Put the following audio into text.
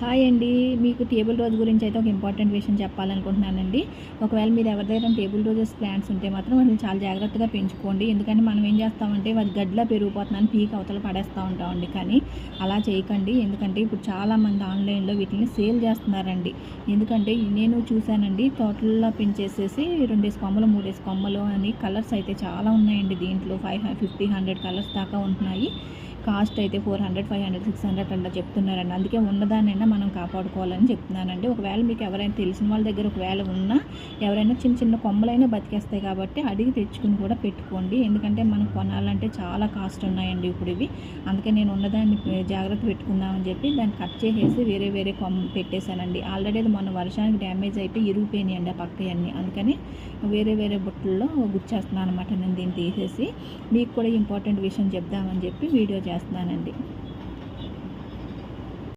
Hi అండి. మీకు table rose గురించి అయితే ఒక ఇంపార్టెంట్ విషయం చెప్పాలనుకుంటున్నానండి. ఒకవేళ మీరు ఎవరి దగ్గర టేబుల్ రోజెస్ ప్లాంట్స్ ఉంటే మాత్రం వాటిని చాలా జాగ్రత్తగా పెంచుకోండి. ఎందుకంటే మనం ఏం చేస్తామంటే అది గడ్డిలా పెరిగిపోతుందని పీక్ అవతల పడేస్తూ ఉంటామండి. కానీ అలా చేయకండి. ఎందుకంటే ఇప్పుడు చాలామంది ఆన్లైన్లో వీటిని సేల్ చేస్తున్నారండి. ఎందుకంటే నేను చూశానండి, తోటల్లో పెంచేసేసి 2 కొమ్మలు 3 కొమ్మలు అని కలర్స్ అయితే చాలా ఉన్నాయండి. దీంట్లో 50, 100 కలర్స్ దాకా ఉంటున్నాయి. కాస్ట్ అయితే 400, 500, 600 అలా చెప్తున్నారండి. అందుకే ఉన్నదానైనా మనం కాపాడుకోవాలని చెప్తున్నానండి. ఒకవేళ మీకు ఎవరైనా తెలిసిన వాళ్ళ దగ్గర ఒకవేళ ఉన్నా ఎవరైనా చిన్న చిన్న కొమ్మలైనా బతికేస్తాయి కాబట్టి అడిగి తెచ్చుకుని కూడా పెట్టుకోండి. ఎందుకంటే మనం కొనాలంటే చాలా కాస్ట్ ఉన్నాయండి ఇప్పుడు ఇవి. అందుకే నేను ఉన్నదాన్ని జాగ్రత్త పెట్టుకుందామని చెప్పి దాన్ని కట్ చేసేసి వేరే కొమ్మ పెట్టేశానండి. ఆల్రెడీ అది మొన్న వర్షానికి డ్యామేజ్ అయిపోయి ఇరిగిపోయినాయండి ఆ పక్కయన్నీ. అందుకని వేరే బుట్టల్లో గుచ్చేస్తున్నాను అనమాట నేను దీన్ని తీసేసి. మీకు కూడా ఇంపార్టెంట్ విషయం చెప్దామని చెప్పి వీడియో చేస్తున్నానండి.